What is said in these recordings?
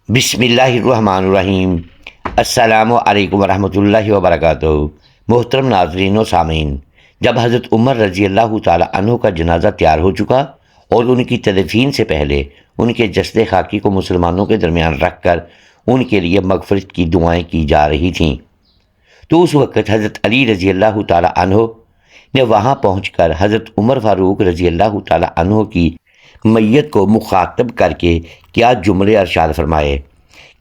بسم اللہ الرحمن الرحیم۔ السلام علیکم ورحمۃ اللہ وبرکاتہ۔ محترم ناظرین و سامعین، جب حضرت عمر رضی اللہ تعالی عنہ کا جنازہ تیار ہو چکا اور ان کی تدفین سے پہلے ان کے جسد خاکی کو مسلمانوں کے درمیان رکھ کر ان کے لیے مغفرت کی دعائیں کی جا رہی تھیں، تو اس وقت حضرت علی رضی اللہ تعالی عنہ نے وہاں پہنچ کر حضرت عمر فاروق رضی اللہ تعالی عنہ کی میت کو مخاطب کر کے کیا جملے ارشاد فرمائے۔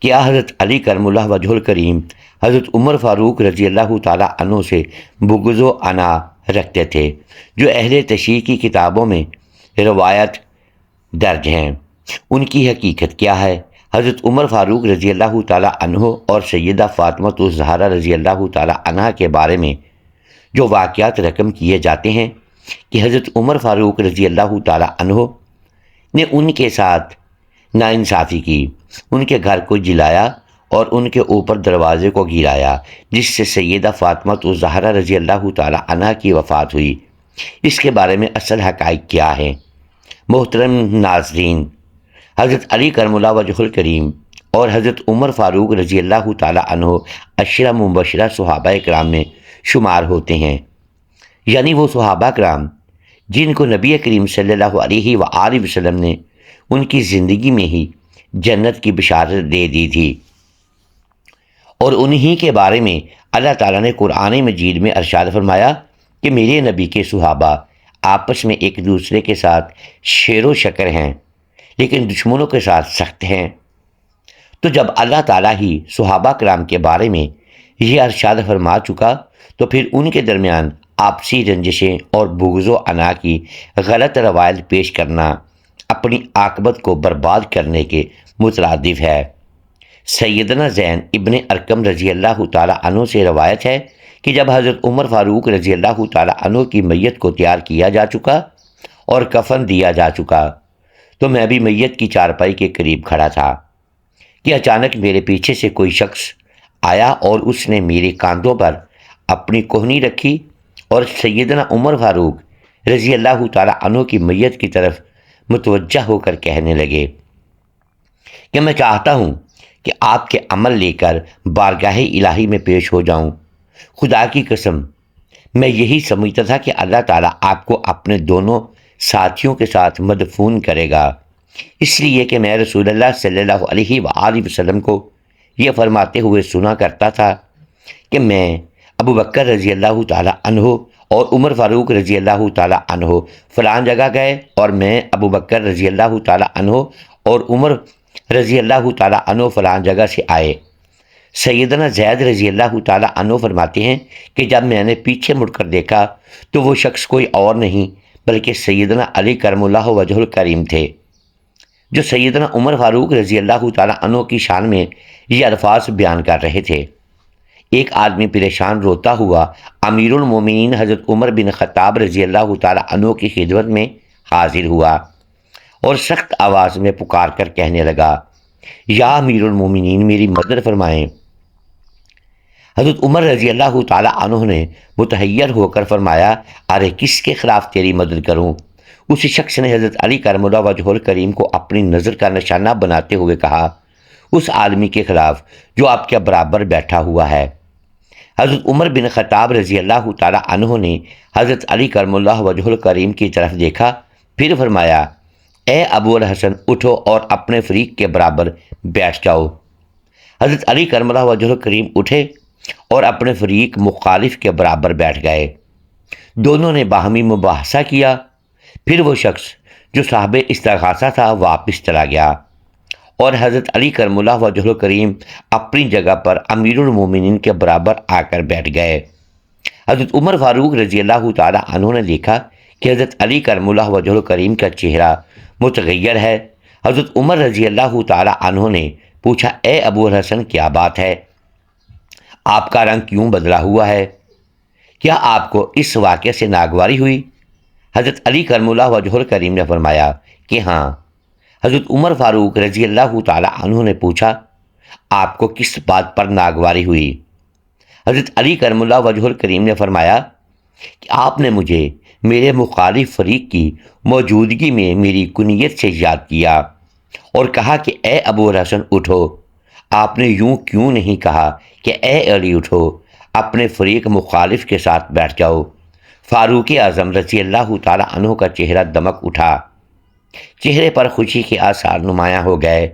کیا حضرت علی کرم اللہ وجہ الکریم حضرت عمر فاروق رضی اللہ تعالی عنہ سے بغض و انا رکھتے تھے، جو اہل تشیع کی کتابوں میں روایت درج ہیں؟ ان کی حقیقت کیا ہے؟ حضرت عمر فاروق رضی اللہ تعالی عنہ اور سیدہ فاطمہ الزہرا رضی اللہ تعالی عنہ کے بارے میں جو واقعات رقم کیے جاتے ہیں کہ حضرت عمر فاروق رضی اللہ تعالی عنہ نے ان کے ساتھ ناانصافی کی، ان کے گھر کو جلایا اور ان کے اوپر دروازے کو گرایا، جس سے سیدہ فاطمہ الزہرا رضی اللہ تعالی عنہ کی وفات ہوئی۔ اس کے بارے میں اصل حقائق کیا ہیں؟ محترم ناظرین، حضرت علی کرم اللہ وجہ الکریم اور حضرت عمر فاروق رضی اللہ تعالی عنہ عشرہ مبشرہ صحابہ کرام میں شمار ہوتے ہیں، یعنی وہ صحابہ کرام جن کو نبی کریم صلی اللہ علیہ وآلہ وسلم نے ان کی زندگی میں ہی جنت کی بشارت دے دی تھی، اور انہی کے بارے میں اللہ تعالیٰ نے قرآن مجید میں ارشاد فرمایا کہ میرے نبی کے صحابہ آپس میں ایک دوسرے کے ساتھ شیر و شکر ہیں، لیکن دشمنوں کے ساتھ سخت ہیں۔ تو جب اللہ تعالیٰ ہی صحابہ کرام کے بارے میں یہ ارشاد فرما چکا، تو پھر ان کے درمیان آپسی رنجشیں اور بغض و انا کی غلط روایت پیش کرنا اپنی عاقبت کو برباد کرنے کے مترادف ہے۔ سیدنا زین ابن ارقم رضی اللہ تعالی عنہ سے روایت ہے کہ جب حضرت عمر فاروق رضی اللہ تعالی عنہ کی میت کو تیار کیا جا چکا اور کفن دیا جا چکا، تو میں بھی میت کی چارپائی کے قریب کھڑا تھا کہ اچانک میرے پیچھے سے کوئی شخص آیا اور اس نے میرے کاندھوں پر اپنی کوہنی رکھی اور سیدنا عمر فاروق رضی اللہ تعالی عنہ کی میت کی طرف متوجہ ہو کر کہنے لگے کہ میں چاہتا ہوں کہ آپ کے عمل لے کر بارگاہ الہی میں پیش ہو جاؤں۔ خدا کی قسم، میں یہی سمجھتا تھا کہ اللہ تعالیٰ آپ کو اپنے دونوں ساتھیوں کے ساتھ مدفون کرے گا، اس لیے کہ میں رسول اللہ صلی اللہ علیہ وآلہ وسلم کو یہ فرماتے ہوئے سنا کرتا تھا کہ میں ابو بکر رضی اللہ تعالی عنہ اور عمر فاروق رضی اللہ تعالی عنہ فلان جگہ گئے، اور میں ابو بکر رضی اللہ تعالی عنہ اور عمر رضی اللہ تعالی عنہ فلان جگہ سے آئے۔ سیدنا زید رضی اللہ تعالی عنہ فرماتے ہیں کہ جب میں نے پیچھے مڑ کر دیکھا تو وہ شخص کوئی اور نہیں بلکہ سیدنا علی کرم اللہ وجہ الکریم تھے، جو سیدنا عمر فاروق رضی اللہ تعالی عنہ کی شان میں یہ الفاظ بیان کر رہے تھے۔ ایک آدمی پریشان روتا ہوا امیر المومنین حضرت عمر بن خطاب رضی اللہ تعالی عنہ کی خدمت میں حاضر ہوا اور سخت آواز میں پکار کر کہنے لگا، یا امیر المومنین میری مدد فرمائیں۔ حضرت عمر رضی اللہ تعالی عنہ نے متحیر ہو کر فرمایا، ارے کس کے خلاف تیری مدد کروں؟ اس شخص نے حضرت علی کرم اللہ وجہ الکریم کو اپنی نظر کا نشانہ بناتے ہوئے کہا، اس آدمی کے خلاف جو آپ کے برابر بیٹھا ہوا ہے۔ حضرت عمر بن خطاب رضی اللہ تعالی عنہ نے حضرت علی کرم اللہ وجہ الکریم کی طرف دیکھا، پھر فرمایا، اے ابو الحسن اٹھو اور اپنے فریق کے برابر بیٹھ جاؤ۔ حضرت علی کرم اللہ وجہ الکریم اٹھے اور اپنے فریق مخالف کے برابر بیٹھ گئے۔ دونوں نے باہمی مباحثہ کیا، پھر وہ شخص جو صاحب استغاثہ تھا واپس چلا گیا، اور حضرت علی کرم اللہ وجہ الکریم اپنی جگہ پر امیر المومنین کے برابر آ کر بیٹھ گئے۔ حضرت عمر فاروق رضی اللہ تعالی عنہ نے دیکھا کہ حضرت علی کرم اللہ وجہ الکریم کا چہرہ متغیر ہے۔ حضرت عمر رضی اللہ تعالی عنہ نے پوچھا، اے ابو الحسن کیا بات ہے؟ آپ کا رنگ کیوں بدلا ہوا ہے؟ کیا آپ کو اس واقعے سے ناگواری ہوئی؟ حضرت علی کرم اللہ وجہ الکریم نے فرمایا کہ ہاں۔ حضرت عمر فاروق رضی اللہ تعالی عنہ نے پوچھا، آپ کو کس بات پر ناگواری ہوئی؟ حضرت علی کرم اللہ وجہ الکریم نے فرمایا کہ آپ نے مجھے میرے مخالف فریق کی موجودگی میں میری کنیت سے یاد کیا اور کہا کہ اے ابو الحسن اٹھو، آپ نے یوں کیوں نہیں کہا کہ اے علی اٹھو، اپنے فریق مخالف کے ساتھ بیٹھ جاؤ؟ فاروق اعظم رضی اللہ تعالی عنہ کا چہرہ دمک اٹھا، چہرے پر خوشی کے آثار نمایاں ہو گئے۔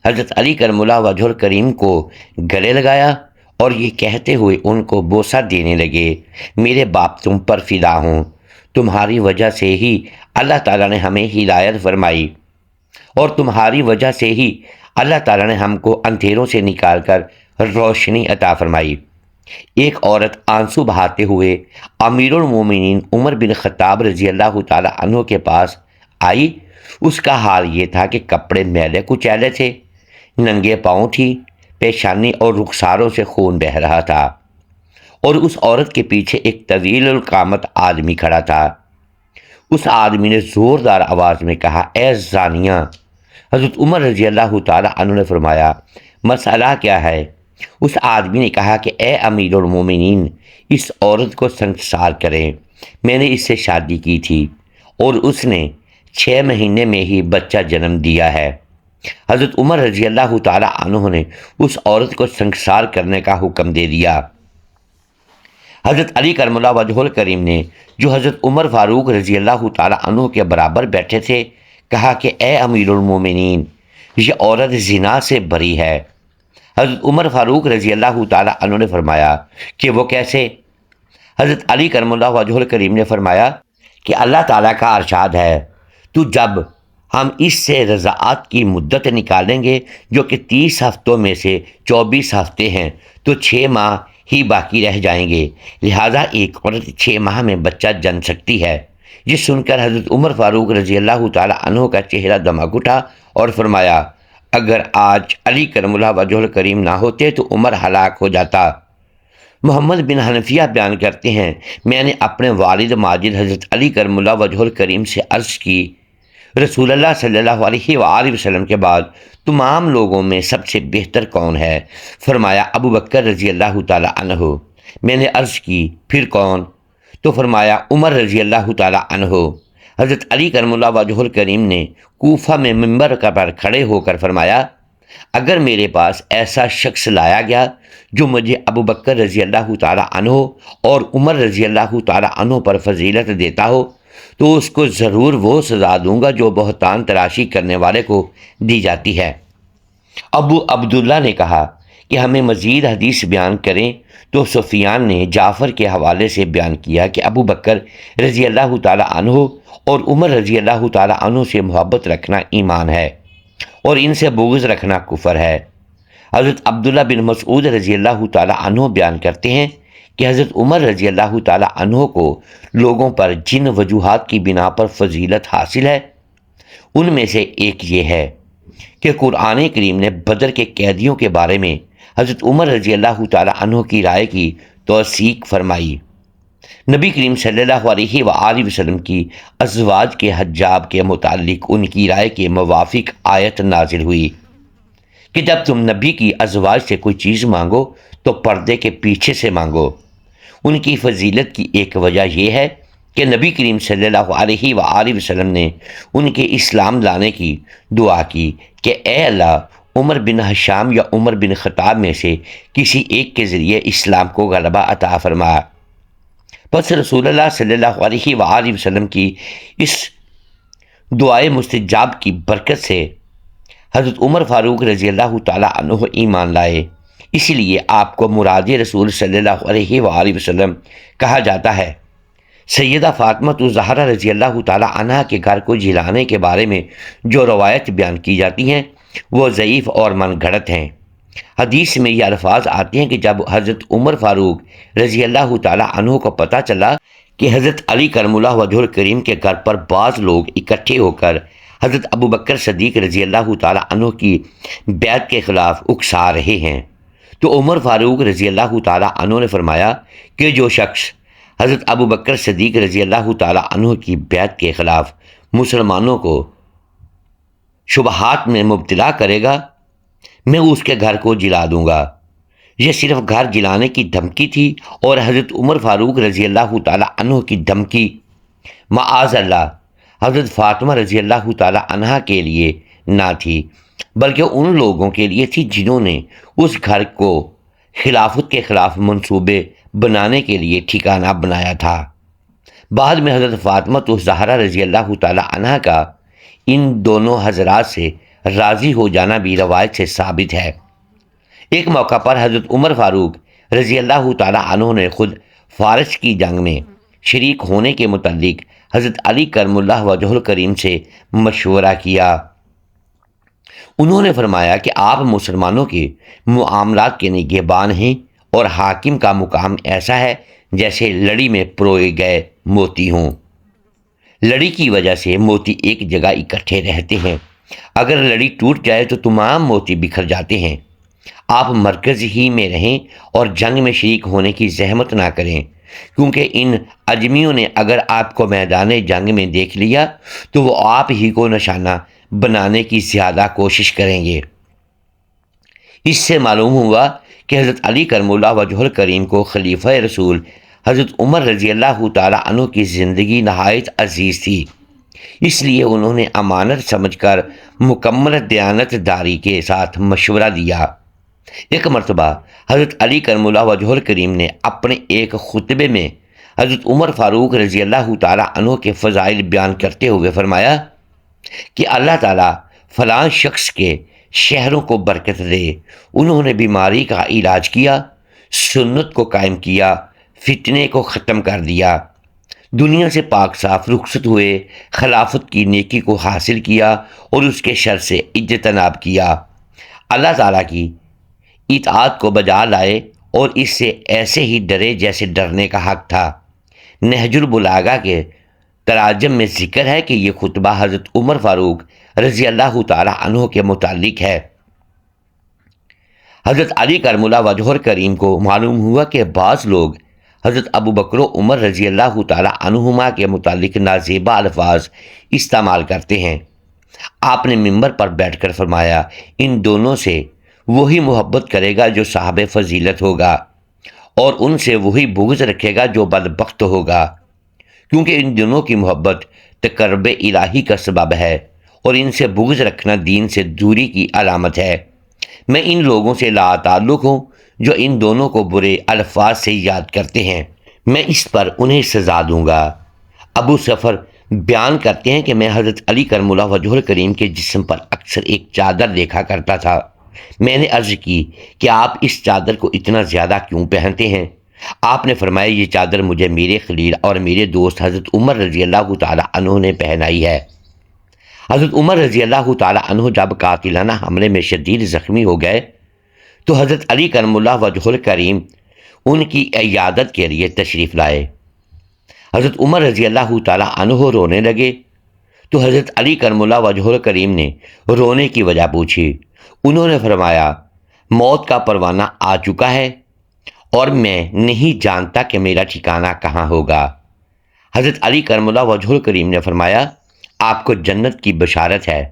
حضرت علی کرم اللہ وجہ الکریم کو گلے لگایا اور یہ کہتے ہوئے ان کو بوسہ دینے لگے، میرے باپ تم پر فدا ہوں، تمہاری وجہ سے ہی اللہ تعالیٰ نے ہمیں ہدایت فرمائی، اور تمہاری وجہ سے ہی اللہ تعالیٰ نے ہم کو اندھیروں سے نکال کر روشنی عطا فرمائی۔ ایک عورت آنسو بہاتے ہوئے امیر المومنین عمر بن خطاب رضی اللہ تعالیٰ عنہ کے پاس آئی۔ اس کا حال یہ تھا کہ کپڑے میلے کچیلے تھے، ننگے پاؤں تھی، پیشانی اور رخساروں سے خون بہہ رہا تھا، اور اس عورت کے پیچھے ایک طویل القامت آدمی کھڑا تھا۔ اس آدمی نے زوردار آواز میں کہا، اے زانیہ! حضرت عمر رضی اللہ تعالیٰ عنہ نے فرمایا، مسئلہ کیا ہے؟ اس آدمی نے کہا کہ اے امیر المومنین، اس عورت کو سنگسار کریں، میں نے اس سے شادی کی تھی اور اس نے 6 مہینے میں ہی بچہ جنم دیا ہے۔ حضرت عمر رضی اللہ تعالیٰ عنہ نے اس عورت کو سنگسار کرنے کا حکم دے دیا۔ حضرت علی کرم اللہ وجہ الکریم نے، جو حضرت عمر فاروق رضی اللہ تعالیٰ عنہ کے برابر بیٹھے تھے، کہا کہ اے امیر المومنین، یہ عورت زنا سے بری ہے۔ حضرت عمر فاروق رضی اللہ تعالیٰ عنہ نے فرمایا کہ وہ کیسے؟ حضرت علی کرم اللہ وجہ الکریم نے فرمایا کہ اللہ تعالیٰ کا ارشاد ہے، تو جب ہم اس سے رضاعت کی مدت نکالیں گے جو کہ 30 ہفتوں میں سے 24 ہفتے ہیں، تو 6 ماہ ہی باقی رہ جائیں گے، لہٰذا ایک عورت 6 ماہ میں بچہ جن سکتی ہے۔ یہ سن کر حضرت عمر فاروق رضی اللہ تعالیٰ عنہ کا چہرہ دمک اٹھا اور فرمایا، اگر آج علی کرم اللہ وجہ الکریم نہ ہوتے تو عمر ہلاک ہو جاتا۔ محمد بن حنفیہ بیان کرتے ہیں، میں نے اپنے والد ماجد حضرت علی کرم اللہ وجہ الکریم سے عرض کی، رسول اللہ صلی اللہ علیہ وآلہ وسلم کے بعد تمام لوگوں میں سب سے بہتر کون ہے؟ فرمایا ابو بکر رضی اللہ تعالیٰ عنہ۔ میں نے عرض کی، پھر کون؟ تو فرمایا عمر رضی اللہ تعالیٰ عنہ۔ حضرت علی کرم اللہ وجہ الکریم نے کوفہ میں منبر پر کھڑے ہو کر فرمایا، اگر میرے پاس ایسا شخص لایا گیا جو مجھے ابو بکر رضی اللہ تعالیٰ عنہ اور عمر رضی اللہ تعالیٰ عنہ پر فضیلت دیتا ہو تو اس کو ضرور وہ سزا دوں گا جو بہتان تراشی کرنے والے کو دی جاتی ہے۔ ابو عبداللہ نے کہا کہ ہمیں مزید حدیث بیان کریں، تو سفیان نے جعفر کے حوالے سے بیان کیا کہ ابو بکر رضی اللہ تعالیٰ عنہ اور عمر رضی اللہ تعالیٰ عنہ سے محبت رکھنا ایمان ہے اور ان سے بغض رکھنا کفر ہے۔ حضرت عبداللہ بن مسعود رضی اللہ تعالیٰ عنہ بیان کرتے ہیں کہ حضرت عمر رضی اللہ تعالیٰ عنہ کو لوگوں پر جن وجوہات کی بنا پر فضیلت حاصل ہے، ان میں سے ایک یہ ہے کہ قرآن کریم نے بدر کے قیدیوں کے بارے میں حضرت عمر رضی اللہ تعالیٰ عنہ کی رائے کی توثیق فرمائی۔ نبی کریم صلی اللہ علیہ وآلہ وسلم کی ازواج کے حجاب کے متعلق ان کی رائے کے موافق آیت نازل ہوئی کہ جب تم نبی کی ازواج سے کوئی چیز مانگو تو پردے کے پیچھے سے مانگو۔ ان کی فضیلت کی ایک وجہ یہ ہے کہ نبی کریم صلی اللہ علیہ وآلہ وسلم نے ان کے اسلام لانے کی دعا کی کہ اے اللہ، عمر بن ہشام یا عمر بن خطاب میں سے کسی ایک کے ذریعے اسلام کو غلبہ عطا فرما۔ پس رسول اللہ صلی اللہ علیہ وآلہ وسلم کی اس دعائے مستجاب کی برکت سے حضرت عمر فاروق رضی اللہ تعالیٰ عنہ ایمان لائے، اس لیے آپ کو مراد رسول صلی اللہ علیہ وآلہ وسلم کہا جاتا ہے۔ سیدہ فاطمہ الزہرا رضی اللہ تعالیٰ عنہ کے گھر کو جلانے کے بارے میں جو روایت بیان کی جاتی ہیں وہ ضعیف اور من گھڑت ہیں۔ حدیث میں یہ الفاظ آتے ہیں کہ جب حضرت عمر فاروق رضی اللہ تعالیٰ عنہ کو پتہ چلا کہ حضرت علی کرم اللہ وجہ الکریم کے گھر پر بعض لوگ اکٹھے ہو کر حضرت ابو بکر صدیق رضی اللہ تعالیٰ عنہ کی بیعت کے خلاف اکسا رہے ہیں، تو عمر فاروق رضی اللہ تعالیٰ عنہ نے فرمایا کہ جو شخص حضرت ابو بکر صدیق رضی اللہ تعالیٰ عنہ کی بیعت کے خلاف مسلمانوں کو شبہات میں مبتلا کرے گا، میں اس کے گھر کو جلا دوں گا۔ یہ صرف گھر جلانے کی دھمکی تھی، اور حضرت عمر فاروق رضی اللہ تعالیٰ عنہ کی دھمکی معاذ اللہ حضرت فاطمہ رضی اللہ تعالیٰ عنہ کے لیے نہ تھی، بلکہ ان لوگوں کے لیے تھی جنہوں نے اس گھر کو خلافت کے خلاف منصوبے بنانے کے لیے ٹھکانہ بنایا تھا۔ بعد میں حضرت فاطمہ الزہرا رضی اللہ تعالی عنہ کا ان دونوں حضرات سے راضی ہو جانا بھی روایت سے ثابت ہے۔ ایک موقع پر حضرت عمر فاروق رضی اللہ تعالی عنہ نے خود فارس کی جنگ میں شریک ہونے کے متعلق حضرت علی کرم اللہ وجہ الکریم سے مشورہ کیا۔ انہوں نے فرمایا کہ آپ مسلمانوں کے معاملات کے نگہبان ہیں اور حاکم کا مقام ایسا ہے جیسے لڑی میں پروئے گئے موتی ہوں۔ لڑی کی وجہ سے موتی ایک جگہ اکٹھے رہتے ہیں، اگر لڑی ٹوٹ جائے تو تمام موتی بکھر جاتے ہیں۔ آپ مرکز ہی میں رہیں اور جنگ میں شریک ہونے کی زحمت نہ کریں، کیونکہ ان اجمیوں نے اگر آپ کو میدان جنگ میں دیکھ لیا تو وہ آپ ہی کو نشانہ بنانے کی زیادہ کوشش کریں گے۔ اس سے معلوم ہوا کہ حضرت علی کرم اللہ وجہ الکریم کو خلیفہ رسول حضرت عمر رضی اللہ تعالی عنہ کی زندگی نہایت عزیز تھی، اس لیے انہوں نے امانت سمجھ کر مکمل دیانت داری کے ساتھ مشورہ دیا۔ ایک مرتبہ حضرت علی کرم اللہ وجہ الکریم نے اپنے ایک خطبے میں حضرت عمر فاروق رضی اللہ تعالی عنہ کے فضائل بیان کرتے ہوئے فرمایا کہ اللہ تعالیٰ فلاں شخص کے شہروں کو برکت دے، انہوں نے بیماری کا علاج کیا، سنت کو قائم کیا، فتنے کو ختم کر دیا، دنیا سے پاک صاف رخصت ہوئے، خلافت کی نیکی کو حاصل کیا اور اس کے شر سے اجتناب کیا، اللہ تعالیٰ کی اطاعت کو بجا لائے اور اس سے ایسے ہی ڈرے جیسے ڈرنے کا حق تھا۔ نہج البلاغہ کے تراجم میں ذکر ہے کہ یہ خطبہ حضرت عمر فاروق رضی اللہ تعالی عنہ کے متعلق ہے۔ حضرت علی کرم اللہ وجہ الکریم کو معلوم ہوا کہ بعض لوگ حضرت ابو بکر و عمر رضی اللہ تعالی عنہما کے متعلق نازیبا الفاظ استعمال کرتے ہیں۔ آپ نے منبر پر بیٹھ کر فرمایا، ان دونوں سے وہی محبت کرے گا جو صاحب فضیلت ہوگا، اور ان سے وہی بغض رکھے گا جو بدبخت ہوگا، کیونکہ ان دونوں کی محبت تقرب الہی کا سبب ہے اور ان سے بغض رکھنا دین سے دوری کی علامت ہے۔ میں ان لوگوں سے لا تعلق ہوں جو ان دونوں کو برے الفاظ سے یاد کرتے ہیں، میں اس پر انہیں سزا دوں گا۔ ابو سفر بیان کرتے ہیں کہ میں حضرت علی کرم اللہ وجہ الکریم کے جسم پر اکثر ایک چادر دیکھا کرتا تھا۔ میں نے عرض کی کہ آپ اس چادر کو اتنا زیادہ کیوں پہنتے ہیں؟ آپ نے فرمایا، یہ چادر مجھے میرے خلیل اور میرے دوست حضرت عمر رضی اللہ تعالی عنہ نے پہنائی ہے۔ حضرت عمر رضی اللہ تعالی عنہ جب قاتلانہ حملے میں شدید زخمی ہو گئے تو حضرت علی کرم اللہ وجہ الکریم ان کی عیادت کے لیے تشریف لائے۔ حضرت عمر رضی اللہ تعالی عنہ رونے لگے تو حضرت علی کرم اللہ وجہ الکریم نے رونے کی وجہ پوچھی۔ انہوں نے فرمایا، موت کا پروانہ آ چکا ہے اور میں نہیں جانتا کہ میرا ٹھکانہ کہاں ہوگا۔ حضرت علی کرم اللہ وجہ الکریم نے فرمایا، آپ کو جنت کی بشارت ہے۔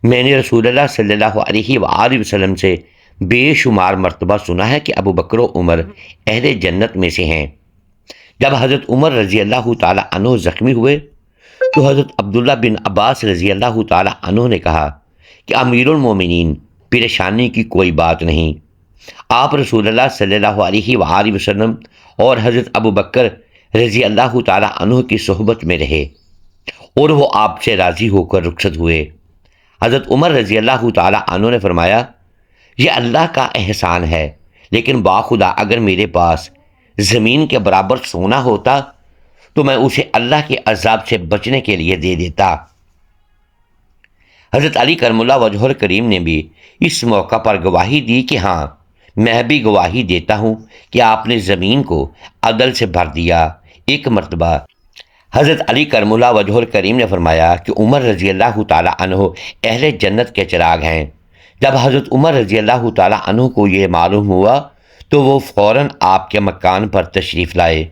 میں نے رسول اللہ صلی اللہ علیہ وآلہ وسلم سے بے شمار مرتبہ سنا ہے کہ ابو بکر و عمر اہل جنت میں سے ہیں۔ جب حضرت عمر رضی اللہ تعالی عنہ زخمی ہوئے تو حضرت عبداللہ بن عباس رضی اللہ تعالی عنہ نے کہا کہ امیر المومنین، پریشانی کی کوئی بات نہیں، آپ رسول اللہ صلی اللہ علیہ وآلہ وسلم اور حضرت ابو بکر رضی اللہ تعالی عنہ کی صحبت میں رہے اور وہ آپ سے راضی ہو کر رخصت ہوئے۔ حضرت عمر رضی اللہ تعالی عنہ نے فرمایا، یہ اللہ کا احسان ہے، لیکن باخدا اگر میرے پاس زمین کے برابر سونا ہوتا تو میں اسے اللہ کے عذاب سے بچنے کے لیے دے دیتا۔ حضرت علی کرم اللہ وجہ الکریم نے بھی اس موقع پر گواہی دی کہ ہاں، میں بھی گواہی دیتا ہوں کہ آپ نے زمین کو عدل سے بھر دیا۔ ایک مرتبہ حضرت علی کرم اللہ وجہ الکریم نے فرمایا کہ عمر رضی اللہ تعالی عنہ اہل جنت کے چراغ ہیں۔ جب حضرت عمر رضی اللہ تعالی عنہ کو یہ معلوم ہوا تو وہ فوراً آپ کے مکان پر تشریف لائے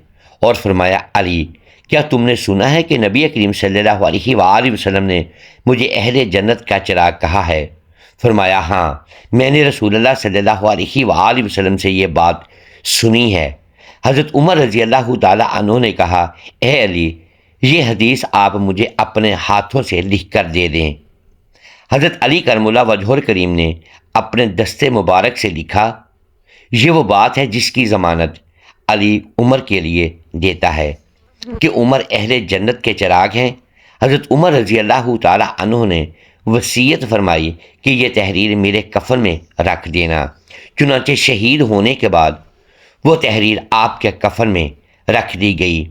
اور فرمایا، علی، کیا تم نے سنا ہے کہ نبی کریم صلی اللہ علیہ وآلہ وسلم نے مجھے اہل جنت کا چراغ کہا ہے؟ فرمایا، ہاں، میں نے رسول اللہ صلی اللہ علیہ وآلہ وسلم سے یہ بات سنی ہے۔ حضرت عمر رضی اللہ تعالی عنہ نے کہا، اے علی، یہ حدیث آپ مجھے اپنے ہاتھوں سے لکھ کر دے دیں۔ حضرت علی کرم اللہ وجہہ الکریم نے اپنے دستے مبارک سے لکھا، یہ وہ بات ہے جس کی ضمانت علی عمر کے لیے دیتا ہے کہ عمر اہل جنت کے چراغ ہیں۔ حضرت عمر رضی اللہ تعالی عنہ نے وصیت فرمائی کہ یہ تحریر میرے کفن میں رکھ دینا۔ چنانچہ شہید ہونے کے بعد وہ تحریر آپ کے کفن میں رکھ دی گئی۔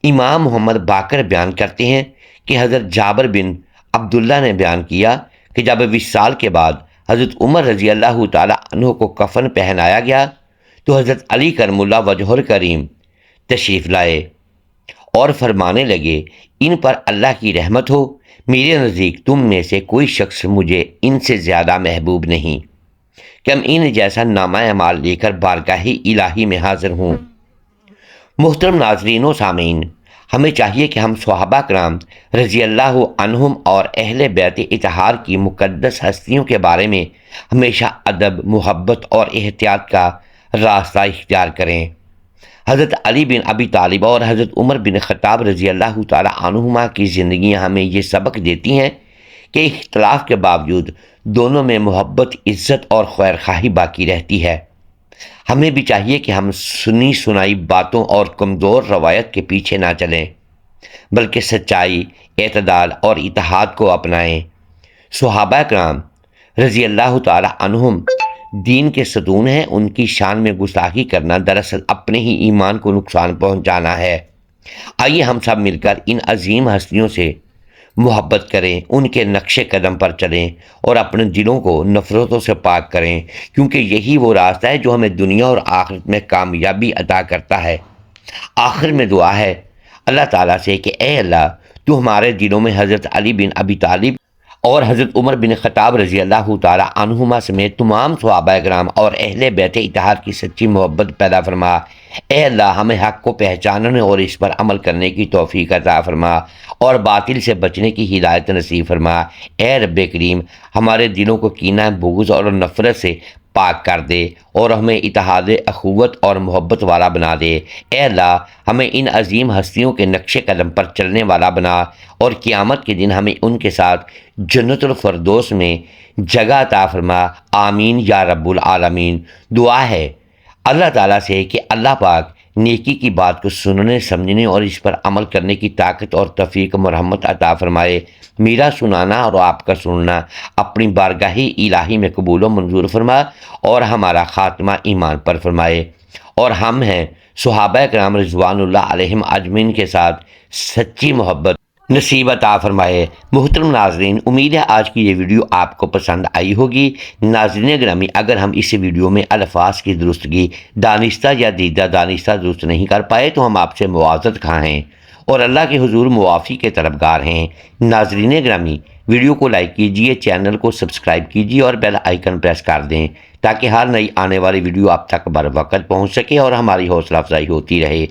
امام محمد باقر بیان کرتے ہیں کہ حضرت جابر بن عبداللہ نے بیان کیا کہ جب 20 سال کے بعد حضرت عمر رضی اللہ تعالی عنہ کو کفن پہنایا گیا تو حضرت علی کرم اللہ وجہہ الکریم تشریف لائے اور فرمانے لگے، ان پر اللہ کی رحمت ہو، میرے نزدیک تم میں سے کوئی شخص مجھے ان سے زیادہ محبوب نہیں کہ ہم ان جیسا نامہ اعمال لے کر بارگاہ الہی میں حاضر ہوں۔ محترم ناظرین و سامعین، ہمیں چاہیے کہ ہم صحابہ کرام رضی اللہ عنہم اور اہل بیت اطہار کی مقدس ہستیوں کے بارے میں ہمیشہ ادب، محبت اور احتیاط کا راستہ اختیار کریں۔ حضرت علی بن ابی طالب اور حضرت عمر بن خطاب رضی اللہ تعالی عنہما کی زندگیاں ہمیں یہ سبق دیتی ہیں کہ اختلاف کے باوجود دونوں میں محبت، عزت اور خیر خواہی باقی رہتی ہے۔ ہمیں بھی چاہیے کہ ہم سنی سنائی باتوں اور کمزور روایت کے پیچھے نہ چلیں، بلکہ سچائی، اعتدال اور اتحاد کو اپنائیں۔ صحابہ کرام رضی اللہ تعالی عنہم دین کے ستون ہیں، ان کی شان میں گستاخی کرنا دراصل اپنے ہی ایمان کو نقصان پہنچانا ہے۔ آئیے ہم سب مل کر ان عظیم ہستیوں سے محبت کریں، ان کے نقش قدم پر چلیں اور اپنے دلوں کو نفرتوں سے پاک کریں، کیونکہ یہی وہ راستہ ہے جو ہمیں دنیا اور آخرت میں کامیابی عطا کرتا ہے۔ آخر میں دعا ہے اللہ تعالیٰ سے کہ اے اللہ، تو ہمارے دلوں میں حضرت علی بن ابی طالب اور حضرت عمر بن خطاب رضی اللہ تعالی عنہما سمیت تمام صحابہ کرام اور اہل بیت اطہار کی سچی محبت پیدا فرما۔ اے اللہ، ہمیں حق کو پہچاننے اور اس پر عمل کرنے کی توفیق عطا فرما اور باطل سے بچنے کی ہدایت نصیب فرما۔ اے رب کریم، ہمارے دلوں کو کینہ، بغض اور نفرت سے پاک کر دے اور ہمیں اتحاد، اخوت اور محبت والا بنا دے۔ اے اللہ، ہمیں ان عظیم ہستیوں کے نقش قدم پر چلنے والا بنا اور قیامت کے دن ہمیں ان کے ساتھ جنت الفردوس میں جگہ عطا فرما۔ آمین یا رب العالمین۔ دعا ہے اللہ تعالیٰ سے کہ اللہ پاک نیکی کی بات کو سننے، سمجھنے اور اس پر عمل کرنے کی طاقت اور توفیق مرحمت عطا فرمائے۔ میرا سنانا اور آپ کا سننا اپنی بارگاہ الہی میں قبول و منظور فرما اور ہمارا خاتمہ ایمان پر فرمائے، اور ہم ہیں صحابہ کرام رضوان اللہ علیہم اجمعین کے ساتھ سچی محبت نصیب عطا فرمائے۔ محترم ناظرین، امید ہے آج کی یہ ویڈیو آپ کو پسند آئی ہوگی۔ ناظرین گرامی، اگر ہم اس ویڈیو میں الفاظ کی درستگی دانستہ یا دیدہ دانستہ درست نہیں کر پائے تو ہم آپ سے معذرت خواہ ہیں اور اللہ کے حضور معافی کے طلبگار ہیں۔ ناظرین گرامی، ویڈیو کو لائک کیجئے، چینل کو سبسکرائب کیجئے اور بیل آئیکن پریس کر دیں تاکہ ہر نئی آنے والی ویڈیو آپ تک بر وقت پہنچ سکے اور ہماری حوصلہ افزائی ہوتی رہے۔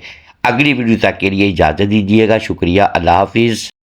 اگلی ویڈیو تک کے لیے اجازت دیجیے گا۔ شکریہ، اللہ حافظ۔